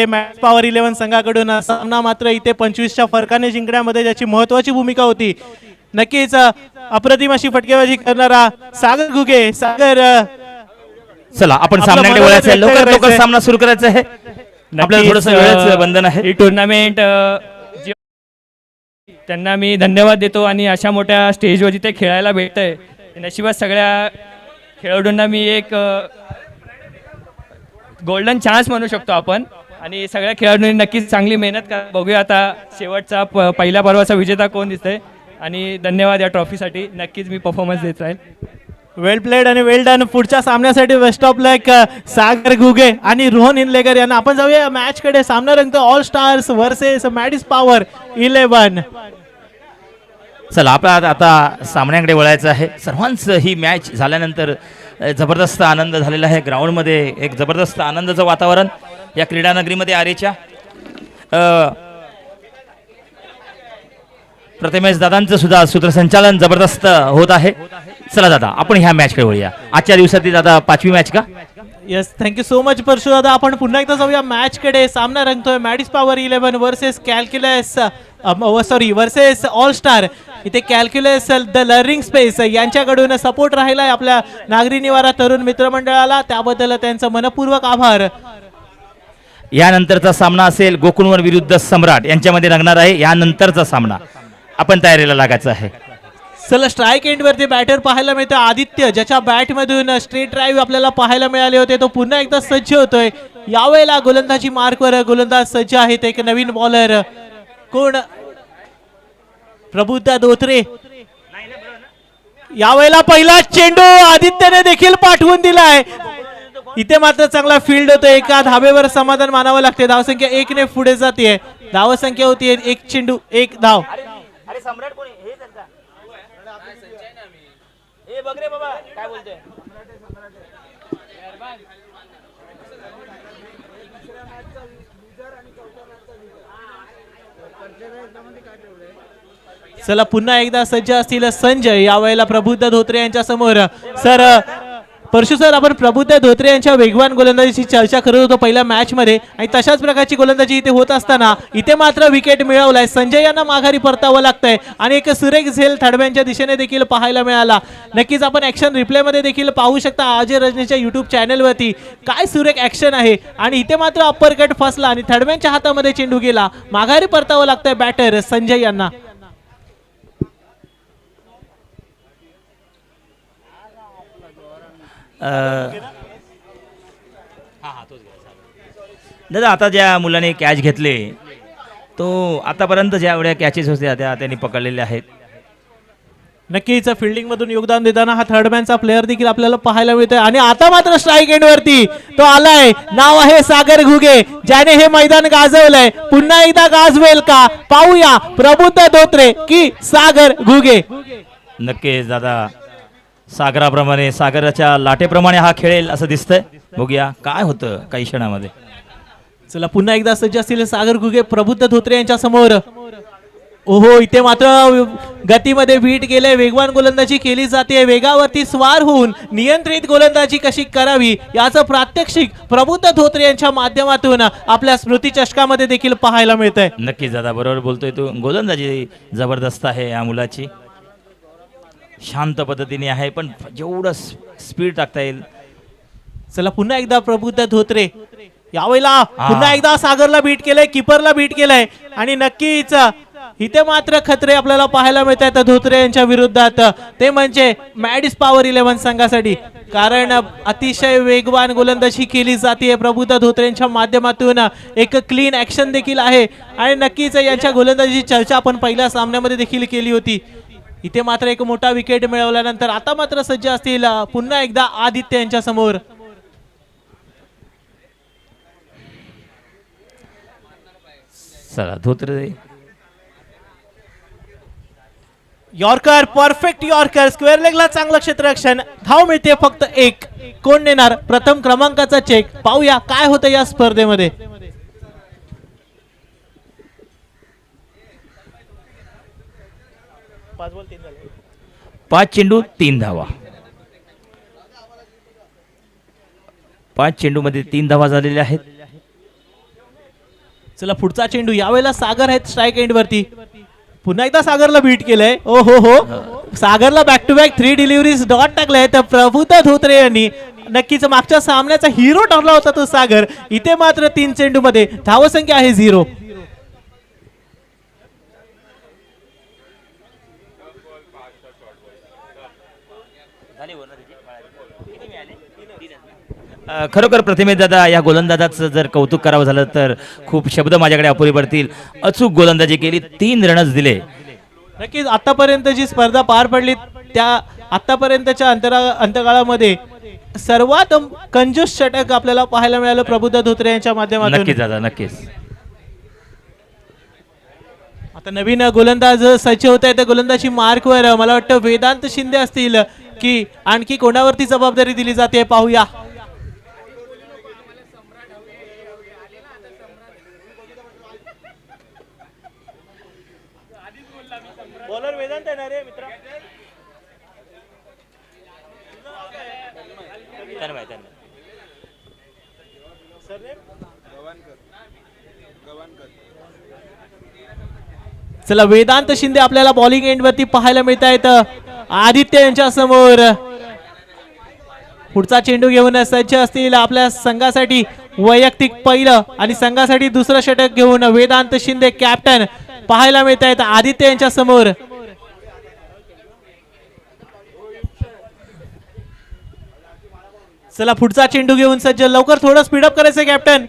Match power 11 संघाकडून सामना मात्र इथे 25च्या फरकाने जिंकण्यामध्ये ज्याची महत्वाची भूमिका होती. नक्कीच अप्रतिम अशी फटकेबाजी करणारा सागर घुगे. सागर, चला आपण सामन्याकडे वळायचं आहे, लवकर लवकर सामना सुरू करायचा आहे, आपल्याला थोडंसं वेळेचं बंधन आहे. ही टुर्नामेंट त्यांना मी धन्यवाद देतो आणि अशा मोठ्या स्टेजवर जिथे खेळायला भेटतंय नशिबात सगळ्या खेळाडूंना मी एक गोल्डन चान्स म्हणू शकतो आपण. आणि सगळ्या खेळाडूंनी नक्कीच चांगली मेहनत करा. बघूया आता शेवटचा पहिल्या पर्वाचा विजेता कोण दिसतंय. आणि धन्यवाद या ट्रॉफीसाठी, नक्कीच मी परफॉर्मन्स देत राहील. वेल प्लेड आणि वेल डन. पुढच्या सामन्यासाठी बेस्ट ऑफ लक सागर घुगे आणि रोहन इंलेकर यांना. आपण जाऊया मॅच कडे. सामना रंगतो ऑल स्टार्स वर्सेस मॅडिस पॉवर 11. चला आपल्याला आता सामन्याकडे वळायचं आहे. सर्वांचं ही मॅच झाल्यानंतर जबरदस्त आनंद झालेला आहे. ग्राउंडमध्ये एक जबरदस्त आनंदाचं वातावरण या क्रीडा नगरीमध्ये आरेच्या. प्रथमेश दादांचं सुद्धा सूत्रसंचालन जबरदस्त होत आहे. चला दादा आपण ह्या मॅचकडे वळूया. आजच्या दिवसातील दादा 5वी मॅच का? Yes, thank you so much Parshu दादा. आपण पुन्हा एकदा जाऊया मॅच कडे. सामना रंगतोय मॅडिस power 11 versus Calculus versus all star. इथे कॅल्क्युलस द लर्निंग स्पेस यांच्याकडून सपोर्ट राहिलाय आपल्या नागरी निवारा तरुण मित्रमंडळाला, त्याबद्दल त्यांचं मनपूर्वक आभार. यानंतरचा सामना असेल गोकुळवन विरुद्ध सम्राट यांच्यामध्ये रंगणार आहे. यानंतरचा सामना आपण तयारीला लागायचं आहे. चला स्ट्राईक एंड वरती बॅटर पाहायला मिळतं आदित्य, ज्याच्या बॅट मधून स्ट्रेट ड्राईव्ह आपल्याला पाहायला मिळाले होते. तो पुन्हा एकदा सज्ज होतोय. यावेळेला गोलंदाजी मार्कवर गोलंदाज सज्ज आहेत. एक नवीन बॉलर कोण? प्रबुद्ध धोत्रे. यावेळेला पहिला चेंडू आदित्यने देखील पाठवून दिलाय. इथे मात्र चांगला फील्ड होतो. एका धाबेवर समाधान मानावं लागते. धावसंख्या 1 ने पुढे जाते. धावसंख्या होती 1 चेंडू 1 धाव. चला पुन्हा एकदा सज्ज असतील संजय. यावेळेला प्रबुद्ध धोत्रे यांच्या समोर. सर परशु सर, आपण प्रबुद्ध धोत्रे यांच्या वेगवान गोलंदाजीची चर्चा करत होतो पहिल्या मॅच मध्ये, आणि तशाच प्रकारची गोलंदाजी इथे होत असताना इथे मात्र विकेट मिळवलाय. संजय यांना माघारी परतावं लागतंय आणि एक सुरेख झेल थडब्यांच्या दिशेने देखील पाहायला मिळाला. नक्कीच आपण ऍक्शन रिप्ले मध्ये देखील पाहू शकता अजय रजनीच्या युट्यूब चॅनलवरती. काय सुरेख ऍक्शन आहे. आणि इथे मात्र अप्पर कट फसला आणि थडब्यांच्या हातामध्ये चेंडू गेला. माघारी परतावं लागतंय बॅटर संजय यांना. दादा आता ज्या मुलाने कॅच घेतले तो आतापर्यंत ज्या एवढ्या कॅचेस होत्या त्या त्यांनी पकडलेल्या आहेत. नक्कीच फिल्डिंग मधून योगदान देताना हा थर्ड मॅनचा प्लेअर देखील आपल्याला पाहायला मिळतोय. आणि आता मात्र स्ट्राईक एंड वरती तो आलाय. नाव आहे सागर घुगे, ज्याने हे मैदान गाजवलंय. पुन्हा एकदा गाजवेल का? पाहूया प्रबुद्ध धोत्रे की सागर घुगे. नक्कीच दादा सागराप्रमाणे सागराच्या लाटेप्रमाणे हा खेळेल असं दिसतंय. बघूया काय होतं काही क्षणामध्ये. चला पुन्हा एकदा सज्ज असतील सागर घुगे प्रबुद्ध धोत्रे यांच्या समोर. ओहो, इथे मात्र गतीमध्ये बीट गेले. वेगवान गोलंदाजी केली जाते. वेगावरती स्वार होऊन नियंत्रित गोलंदाजी कशी करावी याचं प्रात्यक्षिक प्रबुद्ध धोत्रे यांच्या माध्यमातून आपल्या स्मृती चषकामध्ये देखील पाहायला मिळतंय. नक्कीच दादा बरोबर बोलतोय तू. गोलंदाजी जबरदस्त आहे या मुलाची. शांत पद्धतीने आहे पण जेवढं स्पीड टाकता येईल. चला पुन्हा एकदा प्रबुद्ध धोत्रे. यावेळेला पुन्हा एकदा सागरला बीट केलंय, किपरला बीट केलंय. आणि नक्कीच इथे मात्र खतरे आपल्याला पाहायला मिळत आहेत धोत्रे यांच्या विरोधात. ते म्हणजे मॅडिस पॉवर 11 संघासाठी. कारण अतिशय वेगवान गोलंदाजी केली जाते प्रबुद्ध धोत्रे यांच्या माध्यमातून. एक क्लीन ऍक्शन देखील आहे. आणि नक्कीच यांच्या गोलंदाजीची चर्चा आपण पहिल्या सामन्यामध्ये देखील केली होती. इथे मात्र एक मोठा विकेट मिळवल्यानंतर आता मात्र सज्ज असतील पुन्हा एकदा आदित्य यांच्या समोर. चला Dhotre. Yorker, perfect yorker. Square लेगला चांगलं क्षेत्ररक्षण. धाव मिळते फक्त 1. कोण देणार प्रथम क्रमांकाचा चेक? पाहूया काय होतं या स्पर्धेमध्ये. 5 चेंडू 3 धावा. 5 चेंडू मध्ये 3 धावा झालेल्या आहेत. चला पुढचा चेंडू, यावेळेला सागर आहेत स्ट्राईक एंड वरती. पुन्हा एकदा सागरला बीट केलंय. ओ हो हो, सागरला back to back 3 deliveries dot टाकलाय. तर प्रभुता धोत्रे यांनी नक्कीच मागच्या सामन्याचा हिरो ठरला होता तो सागर. इथे मात्र 3 चेंडू मध्ये धावसंख्या आहे 0. खरोखर प्रतिमेश दादा, या गोलंदाजाचं जर कौतुक करावं झालं तर खूप शब्द माझ्याकडे अपुरी पडतील. अचूक गोलंदाजी केली, 3 रनच दिले. नक्कीच आतापर्यंत जी स्पर्धा पार पडली त्या आतापर्यंतच्या अंतकाळामध्ये सर्वात कंजूस षटक आपल्याला पाहायला मिळालं प्रभुदा धोत्रे यांच्या माध्यमातून. नक्कीच दादा, नक्कीच. आता नवीन गोलंदाज सज्ज होत आहे. त्या गोलंदाजी मार्कवर मला वाटतं वेदांत शिंदे असतील की आणखी कोणावरती जबाबदारी दिली जाते पाहूया. बॉलर वेदांत येणार आहे मित्रा. चला वेदांत शिंदे आपल्याला बॉलिंग एंड वरती पाहायला मिळत आहेत. आदित्य यांच्या समोर पुढचा चेंडू घेऊन सज्ज असतील आपल्या संघासाठी वैयक्तिक पहिलं आणि संघासाठी दुसरं षटक घेऊन वेदांत शिंदे कॅप्टन पाहायला मिळत आहेत आदित्य यांच्या समोर. चला पुढचा चेंडू घेऊन सज्ज, लवकर थोडं स्पीडअप करायचं कॅप्टन.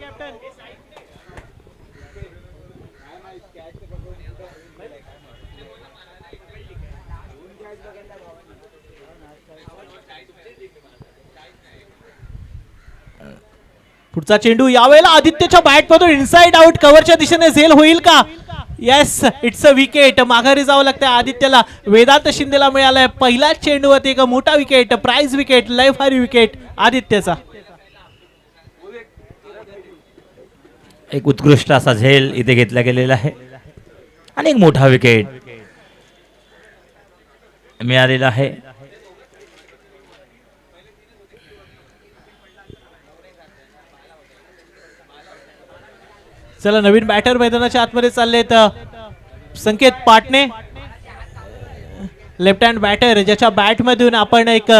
पुढचा चेंडू यावेळेला आदित्यच्या बॅट मधून इनसाइड आउट कव्हरच्या दिशेने झेल होईल का? Yes, it's a wicket. माघारी जावं लागतंय आदित्यला. वेदांत शिंदेला मिळालाय पहिल्याच चेंडूवरती एक मोठा विकेट, प्राइज विकेट, लय भारी विकेट आदित्यचा. एक उत्कृष्ट असा झेल इथे घेतला गेलेला आहे आणि एक मोठा विकेट मिळालेला आहे. चला नवीन बॅटर मैदानाच्या आतमध्ये चाललेत. संकेत पाटणे लेफ्ट हँड बॅटर, ज्याच्या बॅट मधून आपण एक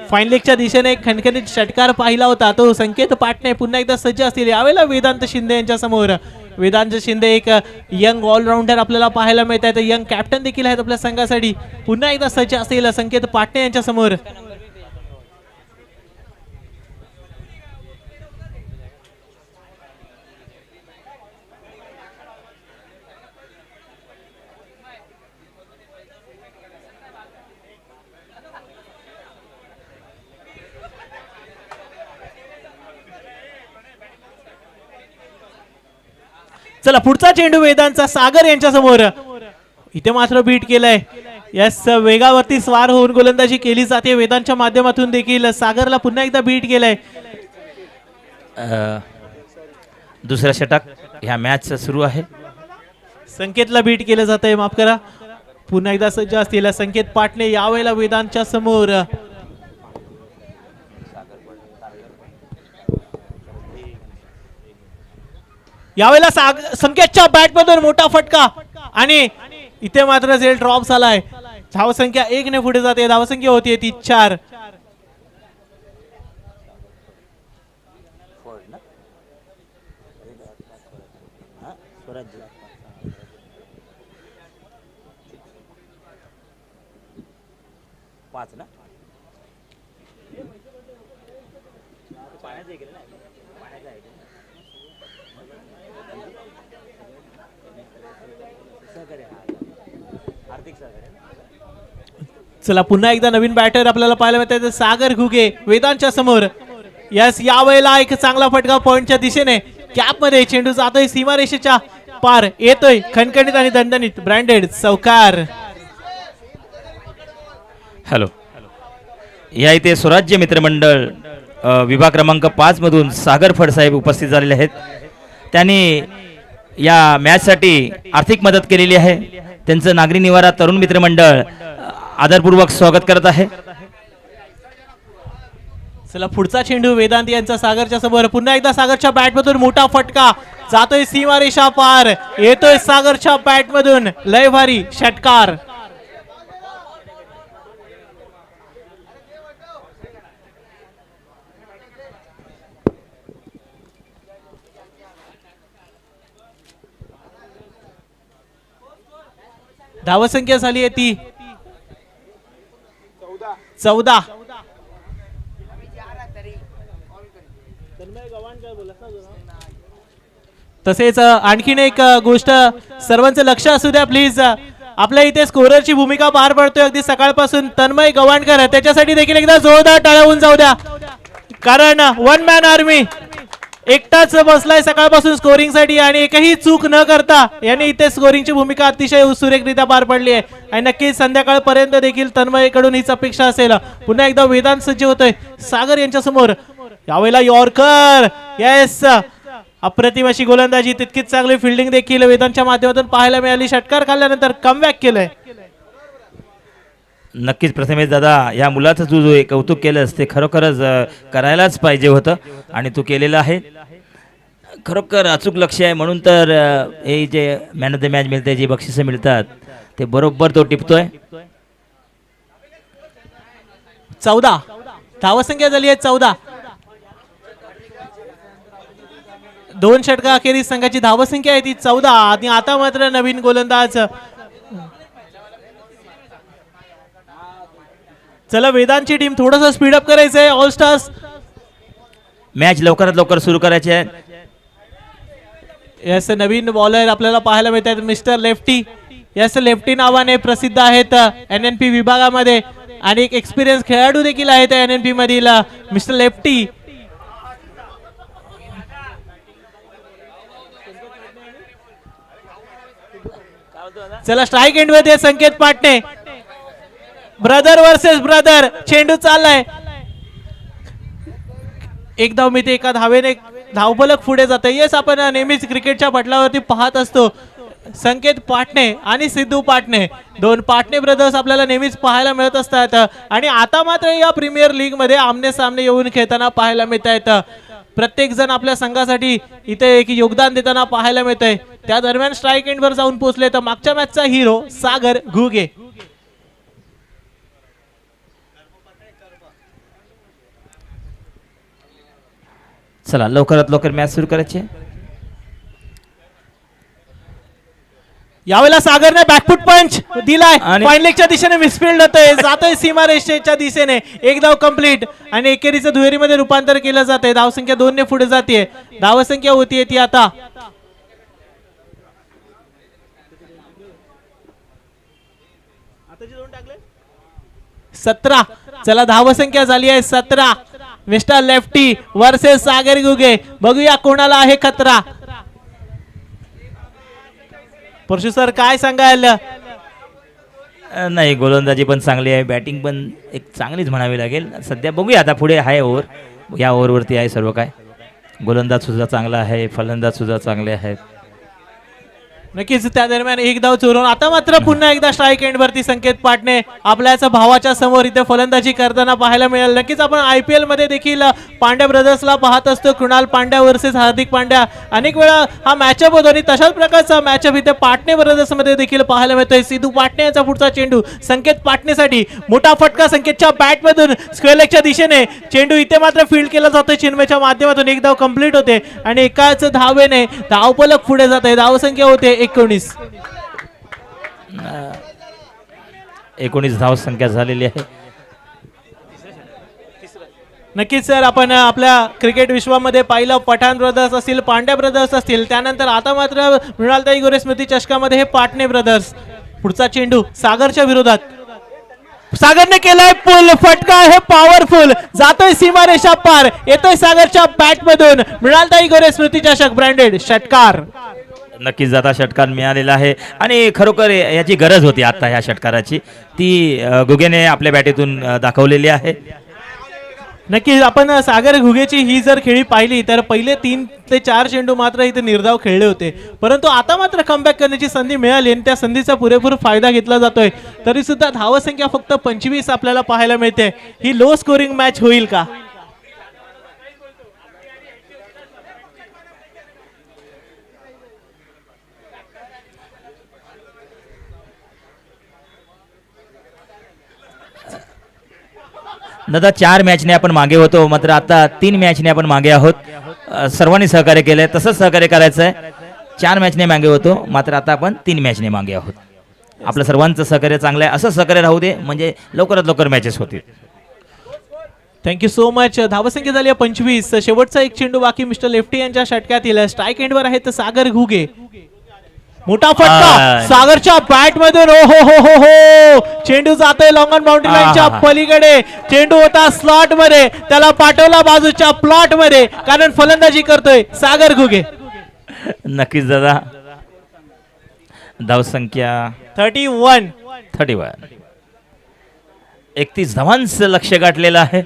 फाईन लेगच्या दिशेने एक खणखणीत षटकार पाहिला होता, तो संकेत पाटणे पुन्हा एकदा सज्ज असतील. यावेळेला वेदांत शिंदे यांच्या समोर. वेदांत शिंदे एक यंग ऑलराऊंडर आपल्याला पाहायला मिळत आहेत. यंग कॅप्टन देखील आहेत आपल्या संघासाठी. पुन्हा एकदा सज्ज असतील संकेत पाटणे यांच्या समोर. चला पुढचा चेंडू वेदांचा सागर यांच्या समोर. इथे मात्र बीट केलंय. यस, वेगावरती स्वार होऊन गोलंदाजी केली जाते वेदांच्या माध्यमातून देखील. सागरला पुन्हा एकदा बीट केलंय. दुसरा षटक ह्या मॅच सुरू आहे. संकेतला बीट केलं जात आहे, माफ करा. पुन्हा एकदा सज्ज असतील संकेत पाटणे यावेळेला वेदांच्या समोर. यावेळेला संकेतच्या बॅट मधून मोठा फटका आणि इथे मात्र झेल ड्रॉप झालाय. धावसंख्या 1 ने पुढे जाते. धावसंख्या होती ती 4. चला पुन्हा एकदा नवीन बॅटर आपल्याला पाहायला मिळतात सागर घुगे वेदांच्या समोर. यस, यावेळेला एक चांगला फटका पॉइंटच्या दिशेने. कॅप मध्ये चेंडू जातोय सीमारेषेच्या पार, येतोय खणखणीत आणि दणदणीत ब्रँडेड चौकार. हॅलो, या इथे स्वराज्य मित्रमंडळ विभाग क्रमांक 5 मधून सागर फडसाहेब उपस्थित झालेले आहेत. त्यांनी या मॅचसाठी आर्थिक मदत केलेली आहे. त्यांचं नागरी निवारा तरुण मित्रमंडळ आदरपूर्वक स्वागत करत आहे. चला पुढचा चेंडू वेदांत यांचा सागरच्या समोर. पुन्हा एकदा सागरच्या बॅटमधून मोठा फटका जातोय सीमारेषा पार. येतोय सागरच्या बॅटमधून लय भारी षटकार. धावसंख्या झाली आहे ती 14. तसेच आणखीन एक गोष्ट सर्वांचं लक्ष असू द्या प्लीज. आपल्या इथे स्कोररची भूमिका पार पडतोय अगदी सकाळपासून तन्मय गव्हाणकर. त्याच्यासाठी देखील एकदा जोरदार टाळ्या होऊन जाऊ द्या, कारण वन मॅन आर्मी एकटाच बसलाय सकाळपासून स्कोरिंग साठी आणि एकही चूक न करता यांनी इथे स्कोरिंगची भूमिका अतिशय सुरेखरित्या पार पडली आहे. आणि नक्कीच संध्याकाळपर्यंत देखील तन्मयकडून हीच अपेक्षा असेल. पुन्हा एकदा वेदांत सज्ज होतोय सागर यांच्या समोर. यावेळेला यॉर्कर. येस, अप्रतिम अशी गोलंदाजी, तितकीच चांगली फिल्डिंग देखील वेदांतच्या माध्यमातून पाहायला मिळाली. षटकार खाल्ल्यानंतर कमबॅक केलंय. नक्कीच प्रथमेश दादा, या मुलाचं तू जो कौतुक केलंस ते खरोखरच करायलाच पाहिजे होतं आणि तू केलेलं आहे. खरोखर अचूक लक्ष आहे, म्हणून तर हे जे मॅन ऑफ द मॅच मिळते, जी बक्षिसं मिळतात ते बरोबर तो टिपतोय. 14 धावसंख्या झाली आहे 14. 2 षटका अखेरीस संघाची धावसंख्या आहे ती 14. आणि आता मात्र नवीन गोलंदाज. चला वेदांतची टीम थोडंसं स्पीडअप करायचंय. ऑल स्टार्स मॅच लवकरात लवकर सुरू करायची आहे. यस, नवीन बॉलर आपल्याला पाहायला मिळत आहेत मिस्टर लेफ्टी. यस, लेफ्टी नावाने प्रसिद्ध आहेत NNP विभागामध्ये आणि एक एक्सपिरियन्स खेळाडू देखील आहेत NNP मधील मिस्टर लेफ्टी. चला स्ट्राईक एंड मध्ये संकेत पाटणे. ब्रदर वर्सेस ब्रदर चेंडू चाललाय. एक धाव मिळते, एका धावेने धावफलक पुढे जाते. येस, आपण नेहमीच क्रिकेटच्या पटलावरती पाहत असतो संकेत पाटणे आणि सिद्धू पाटणे, 2 पाटणे ब्रदर्स आपल्याला नेहमीच पाहायला मिळत असतात. आणि आता मात्र या प्रीमियर लीग मध्ये आमने सामने येऊन खेळताना पाहायला मिळत आहेत. प्रत्येक जण आपल्या संघासाठी इथे एक योगदान देताना पाहायला मिळतंय. त्या दरम्यान स्ट्राईक एंड वर जाऊन पोहोचले तर मागच्या मॅचचा हिरो सागर घुगे. चला लवकरात लवकर मॅच सुरू करायची आहे. यावेळेला सागरने बॅकफुट पंच दिलाय आणि- फाईन लेगच्या दिशेने मिसफिल्ड होतोय, जातोय सीमारेषेच्या दिशेने. एक धाव कंप्लीट आणि एकेरीचं दुहेरीमध्ये रूपांतर केलं जातंय. धावसंख्या 2 ने पुढे जाते. धावसंख्या होतीये ती आता 17. चला धावसंख्या झाली आहे 17. मिस्टर लेफ्टी वर्सेस सागर गुगे. बघूया कोणाला आहे खतरा. परशु सर काय सांगाल. नाही, गोलंदाजी पण चांगली आहे, बॅटिंग पण एक चांगलीच म्हणावी लागेल. सध्या बघूया आता पुढे आहे ओव्हर, या ओव्हरवरती आहे सर्व काय. गोलंदाज सुद्धा चांगला आहे, फलंदाज सुद्धा चांगले आहेत. नक्कीच त्या दरम्यान एक धाव चोरून आता मात्र पुन्हा एकदा स्ट्राईक एंड वरती संकेत पाटणे आपल्याच भावाच्या समोर इथे फलंदाजी करताना पाहायला मिळेल. नक्कीच आपण IPL मध्ये देखील पांड्या ब्रदर्सला पाहत असतो. कृणाल पांड्या वर्सेस हार्दिक पांड्या अनेक वेळा हा मॅचअप होतो आणि तशाच प्रकारचा मॅचअप इथे पाटणे ब्रदर्स मध्ये देखील पाहायला मिळतोय. सिद्धू पाटणे यांचा पुढचा चेंडू संकेत पाटणेसाठी. मोठा फटका संकेतच्या बॅट मधून स्क्वेअर लेगच्या दिशेने. चेंडू इथे मात्र फील्ड केला जातोय चिन्मयच्या माध्यमातून. एक धाव कंप्लीट होते आणि एकाच धावेने धावफलक पुढे जात आहे. धावसंख्या होते 19. 19 धाव संख्या झालेली आहे. नक्कीच सर, आपण आपल्या क्रिकेट विश्वामध्ये पाहिलं पठाण ब्रदर्स असतील, पांड्या ब्रदर्स असतील, त्यानंतर आता मात्र मृणालताई गोरे स्मृती चषकामध्ये हे पाटणे ब्रदर्स. पुढचा चेंडू सागरच्या विरोधात. सागरने केलाय पुल फटका, हे पॉवरफुल जातोय सीमारेषा पार. येतोय सागरच्या बॅट मधून मृणालताई गोरे स्मृती चषक ब्रँडेड षटकार. नक्कीच जाता षटकार मिळालेला आहे आणि खरोखर याची गरज होती आता ह्या षटकाराची. ती गुगेने आपल्या बॅटीतून दाखवलेली आहे. नक्कीच आपण सागर घुगेची ही जर खेळी पाहिली तर पहिले 3 ते 4 चेंडू मात्र इथे निर्धाव खेळले होते, परंतु आता मात्र कमबॅक करण्याची संधी मिळाली आणि त्या संधीचा पुरेपूर फायदा घेतला जातोय. तरी सुद्धा धावसंख्या फक्त 25 आपल्याला पाहायला मिळते. ही लो स्कोरिंग मॅच होईल का. दादा 4 मॅचने आपण मागे होतो, मात्र आता 3 मॅचने आपण मागे आहोत. सर्वांनी सहकार्य केलंय, तसंच सहकार्य करायचं आहे. 4 मॅचने मागे होतो, मात्र आता आपण 3 मॅचने मागे आहोत. आपलं सर्वांचं सहकार्य चांगलं आहे, असं सहकार्य राहू दे, म्हणजे लवकरात लवकर मॅचेस होतील. Thank you so much. धावसंख्या झाली आहे 25. शेवटचा एक चेंडू बाकी मिस्टर लेफ्टी यांच्या षटकातील. स्ट्राईक एंडवर आहेत सागर घुगे. मोठा फटका सागरच्या बॅट मधून. ओ हो हो हो हो, चेंडू जातोय लॉंग ऑन बाउंड्री लाईनच्या पलीकडे. चेंडू होता स्लॉट मध्ये, त्याला पाठवला बाजूच्या प्लॉट मध्ये, कारण फलंदाजी करतोय सागर घुगे. नक्कीच दादा. धावसंख्या 31. 31 धावांचं लक्ष गाठलेलं आहे.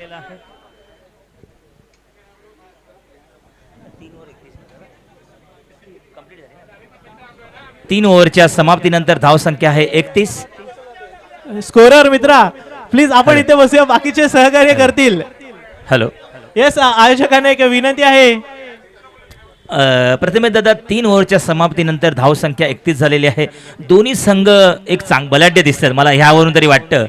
तीन ओव्हरच्या समाप्तीनंतर धावसंख्या आहे 31. स्कोरर मित्रा प्लीज आपण इथे बसूया, बाकीचे सहकार्य करतील. हॅलो. येस, आयोजकांना एक विनंती आहे. प्रतिमेश दादा, 3 ओव्हरच्या समाप्तीनंतर धावसंख्या 31 झालेली आहे. दोन्ही संघ एक बलाढ्य दिसतात मला ह्यावरून तरी वाटतं.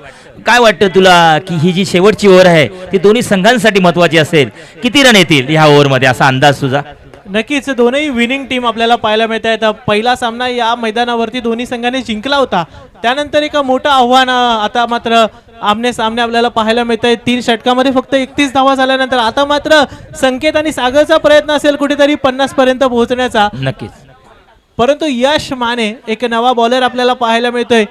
काय वाटतं तुला की ही जी शेवटची ओव्हर आहे ती दोन्ही संघांसाठी महत्वाची असेल? किती रन येतील ह्या ओव्हरमध्ये असा अंदाज तुझा? नक्कीच दोनही विनिंग टीम आपल्याला पाहायला मिळत आहेत. पहिला सामना या मैदानावरती दोन्ही संघांनी जिंकला होता, त्यानंतर एक मोठं आव्हान आता मात्र आमने सामने आपल्याला पाहायला मिळत आहे. 3 षटकामध्ये फक्त 31 धावा झाल्यानंतर आता मात्र संकेत आणि सागरचा प्रयत्न असेल कुठेतरी 50 पर्यंत पोहोचण्याचा. नक्कीच. परंतु यश माने एक नवा बॉलर आपल्याला पाहायला मिळतोय.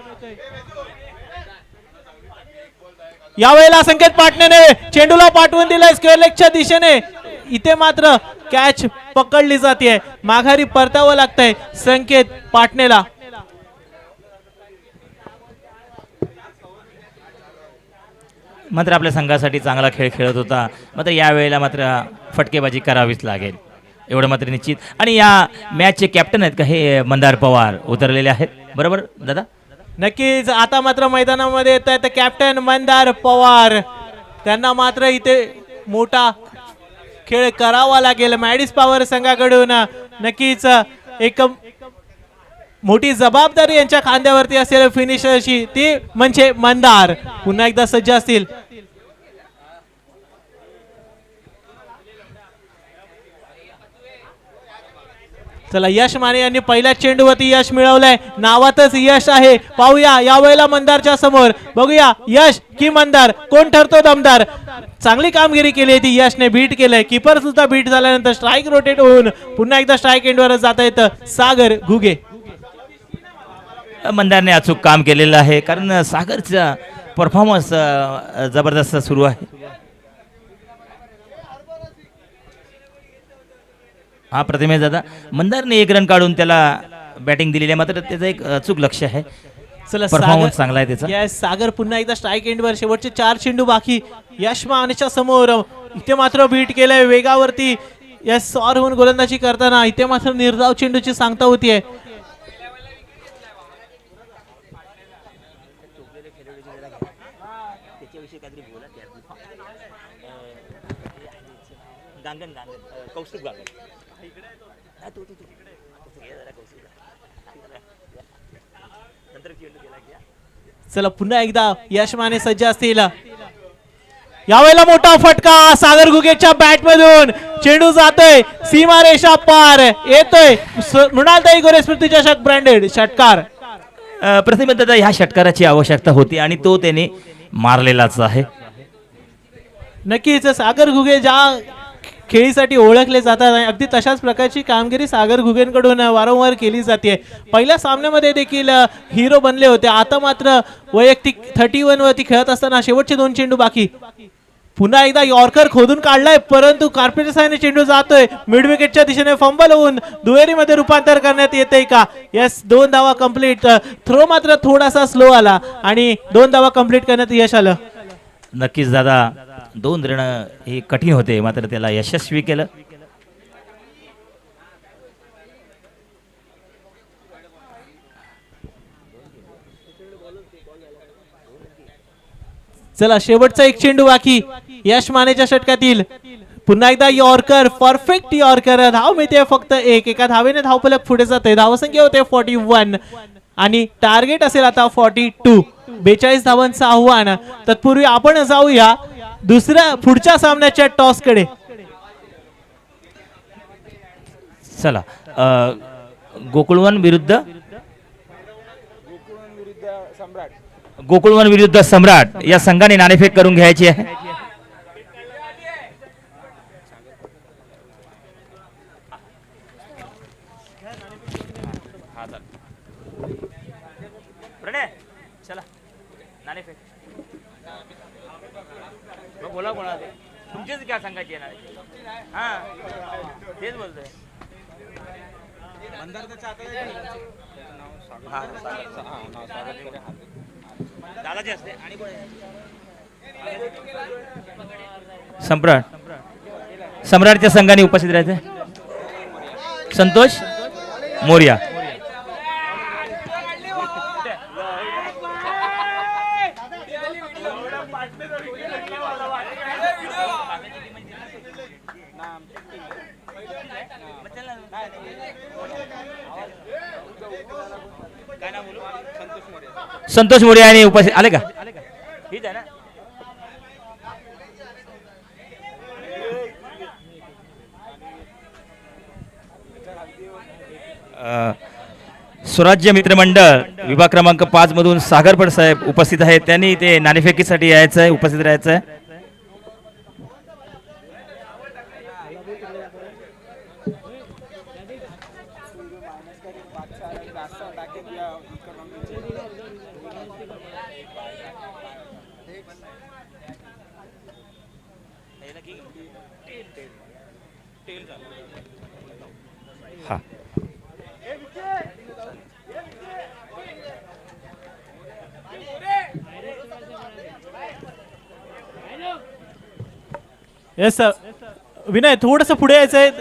यावेळेला संकेत पाटणेने चेंडूला पाठवून दिलाय स्क्वेअर लेगच्या दिशेने. इथे मात्र कॅच पकडली जाते, माघारी परतावं लागतंय संकेत पाटणेला. मात्र आपल्या संघासाठी चांगला खेळ खेळत होता, मात्र यावेळेला मात्र फटकेबाजी करावीच लागेल एवढं मात्र निश्चित. आणि या मॅचचे कॅप्टन आहेत का हे मंदार पवार उतरलेले आहेत, बरोबर दादा? नक्कीच. आता मात्र मैदानामध्ये येत आहेत कॅप्टन मंदार पवार. त्यांना मात्र इथे मोठा खेळ करावा लागेल मॅडिस पॉवर संघाकडून. नक्कीच एक मोठी जबाबदारी यांच्या खांद्यावरती असेल फिनिशरची, ती म्हणजे मंदार. पुन्हा एकदा सज्ज असतील. चला, यश माने यांनी पहिल्या चेंडूवरती यश मिळवलंय, नावातच यश आहे. पाहूया यावेळेला मंदारच्या समोर, बघूया यश की मंदार, कोण ठरतो दमदार. चांगली कामगिरी केली ती यशने, बीट केलंय. किपर सुद्धा बीट झाल्यानंतर स्ट्राईक रोटेट होऊन पुन्हा एकदा स्ट्राईक एंडवर जाता येतं सागर घुगे. मंदारने अचूक काम केलेलं आहे, कारण सागरचा परफॉर्मन्स जबरदस्त सुरू आहे. हा प्रतिमेश दादा, मंदारने 1 रन काढून त्याला बॅटिंग दिलेली आहे, मात्र त्याचं एक अचूक लक्ष आहे. चला, परफॉर्मन्स चांगला आहे त्याचा. यस, सागर पुन्हा एकदा स्ट्राईक एंडवर. शेवटचे 4 चेंडू बाकी. यश मानेच्या समोर इथे मात्र बीट केलंय वेगावरती. यस, सॉर होऊन गोलंदाजी करताना इथे मात्र निर्धाव चेंडूची सांगता होतीये. चला, पुन्हा एकदा यश माने सज्ज असतील. यावेळेला मोठा फटका सागर घुगेच्या बॅट मधून. चेंडू जातोय सीमारेषा पार, येतोय मृणालताई गोरे स्मृती चषक ब्रँडेड षटकार. प्रतिमेश दादा, ह्या षटकाराची आवश्यकता होती आणि तो त्याने मारलेलाच आहे. नक्कीच सागर घुगे ज्या खेळीसाठी ओळखले जातात, अगदी तशाच प्रकारची कामगिरी सागर घुगेंकडून वारंवार केली जाते. पहिल्या सामन्यामध्ये देखील हिरो बनले होते. आता मात्र वैयक्तिक 31 वरती खेळत असताना शेवटचे 2 चेंडू बाकी. पुन्हा एकदा यॉर्कर खोदून काढलाय, परंतु कार्पेटच्या साहाय्याने चेंडू जातोय मिड विकेटच्या दिशेने. फंबल होऊन दुहेरीमध्ये रूपांतर करण्यात येतंय का? यस, 2 धावा कंप्लीट. थ्रो मात्र थोडासा स्लो आला आणि 2 धावा कंप्लीट करण्यात यश आलं. नक्कीच दादा, 2 रन हे कठीण होते, मात्र त्याला यशस्वी केलं. चला, शेवटचा 1 चेंडू बाकी यश मानेच्या षटकातील. पुन्हा एकदा यॉर्कर, परफेक्ट यॉर्कर. धाव मिळते फक्त 1. एका धावेने धावफलक पुढे जाते. धावसंख्या होते 41 आणि टार्गेट असेल आता 42. 42 धावांचं आव्हान. तत्पूर्वी आपण जाऊया दुसऱ्या पुढच्या सामन्याच्या टॉस कडे. चला गोकुळवन विरुद्ध सम्राट या संघाने नाणेफेक करून घ्यायची आहे. चला नाणेफेक बोला कोणा तुमचेच क्या सांगायचे हा तेच बोलतोय. दादाचे असते आणि सम्राटच्या संघाने उपस्थित राहायचे. संतोष मोर्या. संतोष मोरे आणि उपस्थित आले का? ठीक आहे ना. स्वराज्य मित्रमंडळ विभाग क्रमांक 5 मधून सागरपड साहेब उपस्थित आहेत. त्यांनी ते नाणेफेकीसाठी यायचं आहे, उपस्थित राहायचं आहे. हा येस विनय थोडस पुढे यायचंय.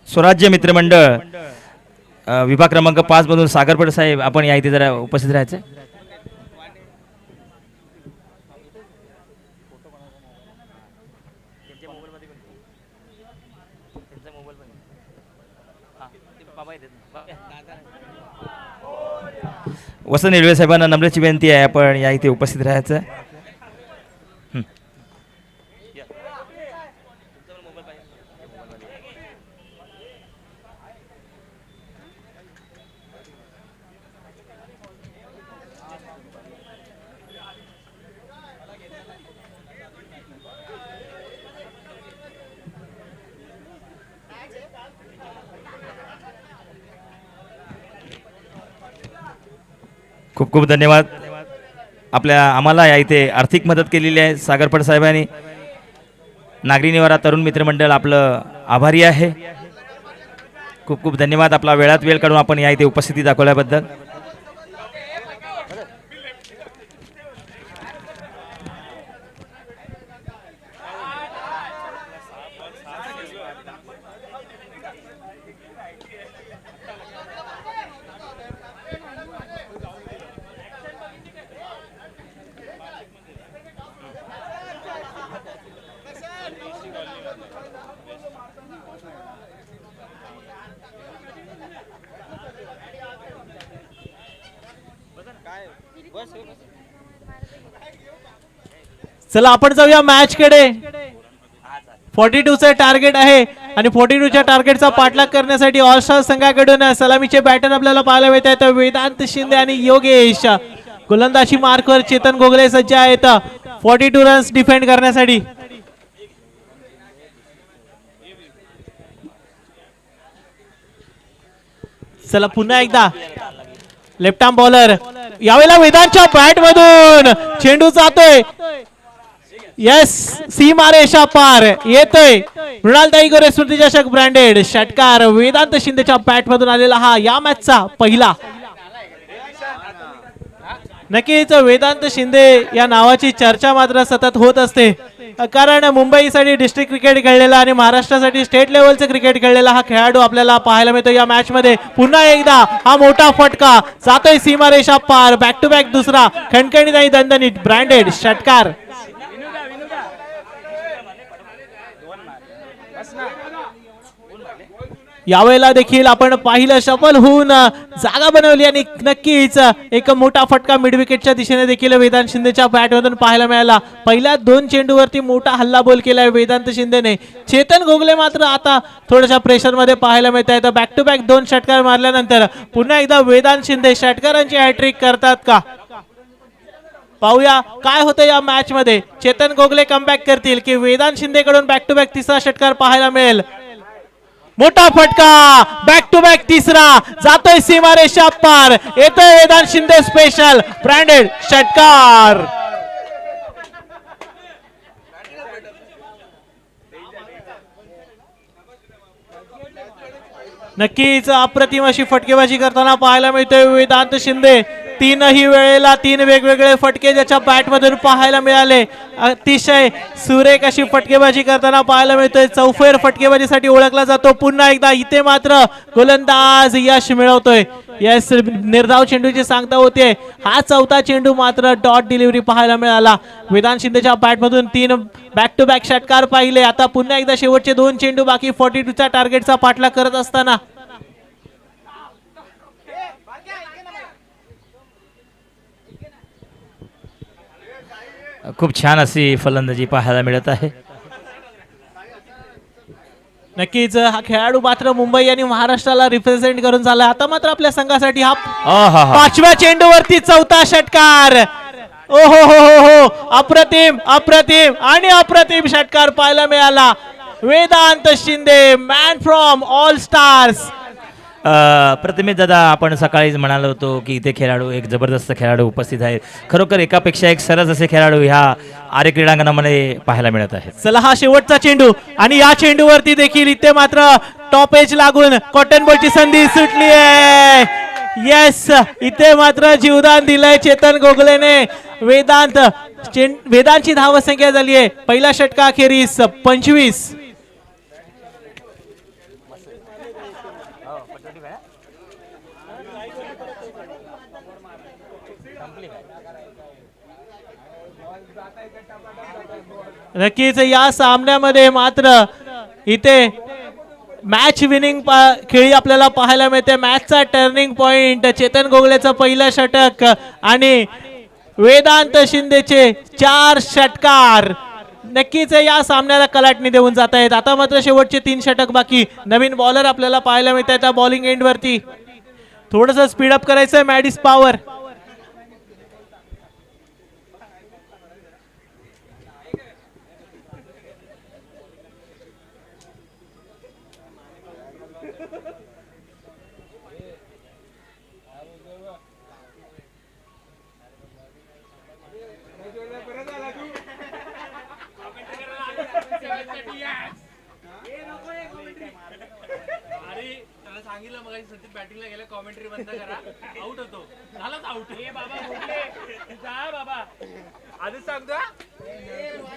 स्वराज्य मित्रमंडळ विभाग क्रमांक 5 मधून सागरपड साहेब आपण या इथे जरा उपस्थित राहायचं. वसंत रेल्वे साहेबांना नम्रची विनंती आहे, आपण या इथे उपस्थित राहायचं. खूप खूप धन्यवाद. आम्हाला या इथे आर्थिक मदत केलेली आहे सागरपड साहेबांनी. नागरी निवारा तरुण मित्रमंडळ आपलं आभारी आहे. खूप खूप धन्यवाद आपला वेळात वेळ काढून आपण या इथे उपस्थिती दाखवल्याबद्दल. चला आपण जाऊया मॅच कडे. 42चं टार्गेट आहे आणि 42च्या टार्गेटचा पाठलाग करण्यासाठी ऑल स्टार संघाकडून सलामीचे बॅटर आपल्याला पाहायला मिळत आहेत. वेदांत शिंदे आणि योगेश. गोलंदाजी मार्कवर चेतन गोगले सज्ज आहेत 42 रन्स डिफेंड करण्यासाठी. चला पुन्हा एकदा लेफ्ट आर्म बॉलर, यावेळेला वेदांतच्या बॅट मधून चेंडू जातोय. येस, सीमारेषा पार येतोय. मृणाल ताईगोरे स्मृती चषक ब्रँडेड षटकार वेदांत शिंदेच्या बॅट मधून आलेला हा या मॅचचा पहिला. नक्कीच वेदांत शिंदे या नावाची चर्चा मात्र सतत होत असते, कारण मुंबईसाठी डिस्ट्रिक्ट क्रिकेट खेळलेला आणि महाराष्ट्रासाठी स्टेट लेवलचं क्रिकेट खेळलेला हा खेळाडू आपल्याला पाहायला मिळतो या मॅच मध्ये. पुन्हा एकदा हा मोठा फटका जातोय सीमारेषा पार. बॅक टू बॅक दुसरा खणखणीत आणि दणदणीत ब्रँडेड षटकार. यावेळेला देखील आपण पाहिलं सफल होऊन जागा बनवली आणि नक्कीच एक मोठा फटका मिड विकेटच्या दिशेने देखील वेदांत शिंदेच्या बॅटमधून पाहायला मिळाला. पहिल्या 2 चेंडूवरती मोठा हल्लाबोल केलाय वेदांत शिंदेने. चेतन गोगले मात्र आता थोड्याशा प्रेशर मध्ये पाहायला मिळत आहे. बॅक टू बॅक 2 षटकार मारल्यानंतर पुन्हा एकदा वेदांत शिंदे षटकारांची हॅट्रिक करतात का? पाहूया काय होतं या मॅच मध्ये. चेतन गोगले कमबॅक करतील की वेदांत शिंदेकडून बॅक टू बॅक तिसरा षटकार पाहायला मिळेल? मोठा फटका बॅक टू बॅक तिसरा जातोय सीमारेषा पार. येतोय वेदांत शिंदे स्पेशल ब्रँडेड षटकार. नक्कीच अप्रतिम अशी फटकेबाजी करताना पाहायला मिळतोय वेदांत शिंदे. 3ही वेळेला 3 वेगवेगळे फटके ज्याच्या बॅट मधून पाहायला मिळाले. अतिशय सुरेख अशी फटकेबाजी करताना पाहायला मिळतोय. चौफेर फटकेबाजीसाठी ओळखला जातो. पुन्हा एकदा इथे मात्र गोलंदाज यश मिळवतोय. यस, निर्धाव चेंडूची सांगता होते. हा चौथा चेंडू मात्र डॉट डिलिव्हरी पाहायला मिळाला. वेदांत शिंदेच्या बॅट मधून 3 बॅक टू बॅक षटकार पाहिले. आता पुन्हा एकदा शेवटचे 2 चेंडू बाकी 42च्या टार्गेटचा पाठलाग करत असताना खूप छान अशी फलंदाजी पाहायला मिळत आहे. नक्कीच हा खेळाडू मात्र मुंबई आणि महाराष्ट्राला रिप्रेझेंट करून झाला. आता मात्र आपल्या संघासाठी हा आहा. 5व्या चेंडूवरती चौथा षटकार. ओ हो हो हो हो, अप्रतिम अप्रतिम आणि अप्रतिम षटकार पाहायला मिळाला. Vedant Shinde man from all stars. Pratimesh दादा, आपण सकाळीच म्हणालो होतो की इथे खेळाडू एक जबरदस्त खेळाडू उपस्थित आहेत. खरोखर एकापेक्षा एक सरस असे खेळाडू ह्या आरे क्रीडांगणामध्ये पाहायला मिळत आहेत. चला हा शेवटचा चेंडू आणि या चेंडूवरती देखील इथे मात्र टॉप एज लागून कॉटन बॉलची संधी सुटली आहे. येस, इथे मात्र जीवदान दिलंय चेतन गोगलेने. वेदांतची धावसंख्या झाली आहे पहिल्या षटकाखेरीस 25. नक्कीच या सामन्यामध्ये मात्र इथे मॅच विनिंग खेळी आपल्याला पाहायला मिळते. मॅचचा टर्निंग पॉइंट चेतन गोगलेचं पहिलं षटक आणि वेदांत शिंदेचे 4 षटकार नक्कीच या सामन्याला कलाटणी देऊन जात आहेत. आता मात्र शेवटचे 3 षटक बाकी. नवीन बॉलर आपल्याला पाहायला मिळत आहेत बॉलिंग एंड वरती. थोडस स्पीडअप करायचंय मॅडिस पॉवर.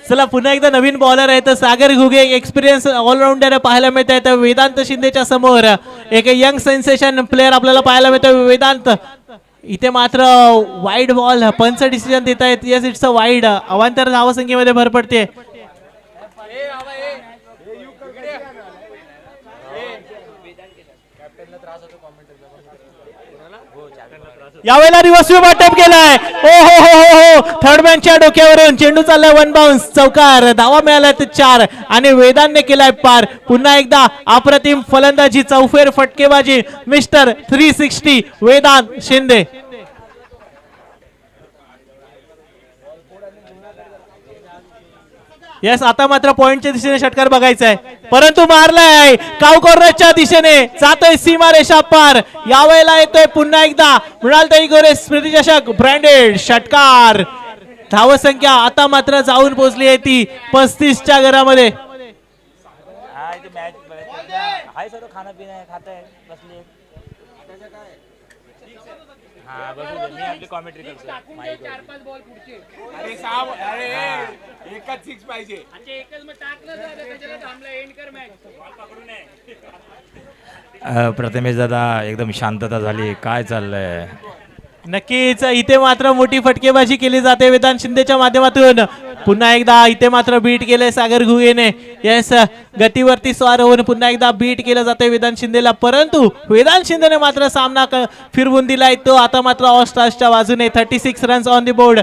चला पुन्हा एकदा नवीन बॉलर आहे तर सागर घुगे एक्सपिरियन्स ऑलराऊंडर पाहायला मिळत आहे. वेदांत शिंदेच्या समोर एक यंग सेन्सेशन प्लेअर आपल्याला पाहायला मिळतो वेदांत. इथे मात्र वाईड बॉल पंच डिसिजन देत आहेत. Yes, it's a wide. अवांतर धावसंख्येमध्ये भर पडते. यावेळेला रिव्हर्स अटॅम्प्ट केलाय. ओ हो हो हो हो, थर्ड मॅनच्या डोक्यावरून चेंडू चाललाय 1 बाउन्स. चौकार. धावा मिळाल्या 4 आणि वेदांतने केलाय पार. पुन्हा एकदा अप्रतिम फलंदाजी, चौफेर फटकेबाजी मिस्टर 360 वेदांत शिंदे. यस आता मात्र पॉइंटच्या दिशेने षटकार बघायचा आहे, परंतु मारलाय कावकॉर्नरच्या दिशेने, जातोय सीमारेषा पार. यावेळेला येतोय पुन्हा एकदा मृणालताई गोरे स्मृती चषक ब्रँडेड षटकार. धावसंख्या आता मात्र जाऊन पोहोचली आहे ती 35च्या घरामध्ये. प्रथमेश दादा एकदम शांतता झाली, काय चाललंय? नक्कीच इथे मात्र मोठी फटकेबाजी केली जाते वेदांत शिंदेच्या माध्यमातून. पुन्हा एकदा इथे मात्र बीट केलंय सागर घुगेने. यस गतीवरती स्वार होऊन पुन्हा एकदा बीट केलं जाते वेदांत शिंदेला, परंतु वेदांत शिंदेने मात्र सामना फिरवून दिलाय तो आता मात्र ऑल स्टार्सच्या बाजूने. 36 रन्स ऑन द बोर्ड.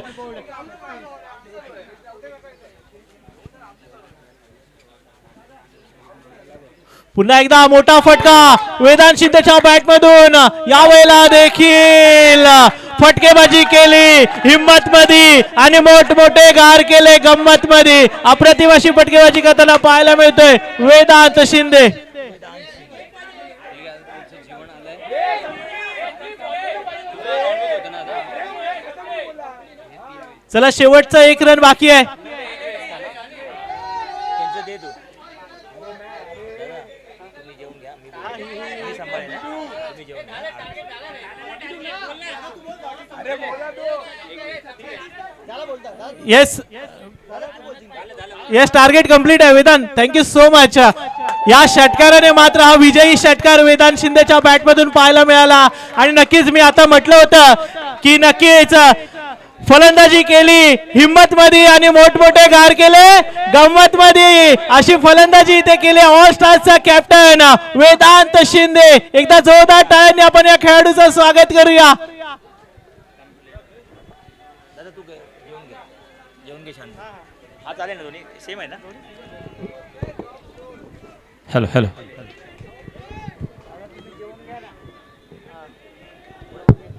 पुन्हा एकदा मोठा फटका वेदांत शिंदेच्या बॅटमधून. यावेळेला देखील फटकेबाजी केली हिम्मत मध्ये आणि मोठमोठे गार केले गंमत मध्ये. अप्रतिम अशी फटकेबाजी करताना पाहायला मिळतोय वेदांत शिंदे. चला शेवटचा 1 रन बाकी आहे. येस येस टार्गेट कंप्लीट आहे वेदांत, थँक्यू सो मच. या षटकाराने मात्र हा विजयी षटकार वेदांत शिंदेच्या बॅटमधून पाहायला मिळाला. आणि नक्कीच मी आता म्हटलं होतं की नक्कीच फलंदाजी केली हिम्मत मध्ये आणि मोठमोठे गार केले गंमत मध्ये, अशी फलंदाजी इथे केली ऑल स्टार्सचा कॅप्टन वेदांत शिंदे. एकदा जोरदार टाळ्यांनी आपण या खेळाडूचं स्वागत करूया. हॅलो हॅलो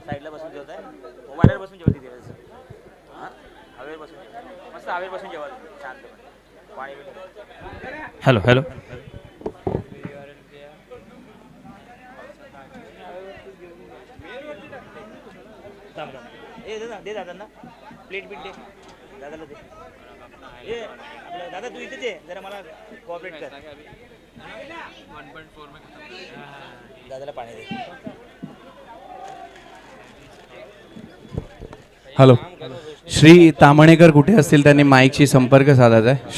साईडला बसून जेवताय, मोबाईलवर बसून जेवते दिवस. हवेवर बसून मस्त हवेवर बसून जेवा शांत पाणी. हॅलो हॅलो दे दादांना प्लेट बीट दे दादाला दे. ए आपलं दादा तू इथेच आहे, जरा मला कोऑपरेट कर. दादाला पाणी दे. हॅलो, श्री तामणेकर कुठे असतील त्यांनी माईकशी संपर्क साधायचा आहे.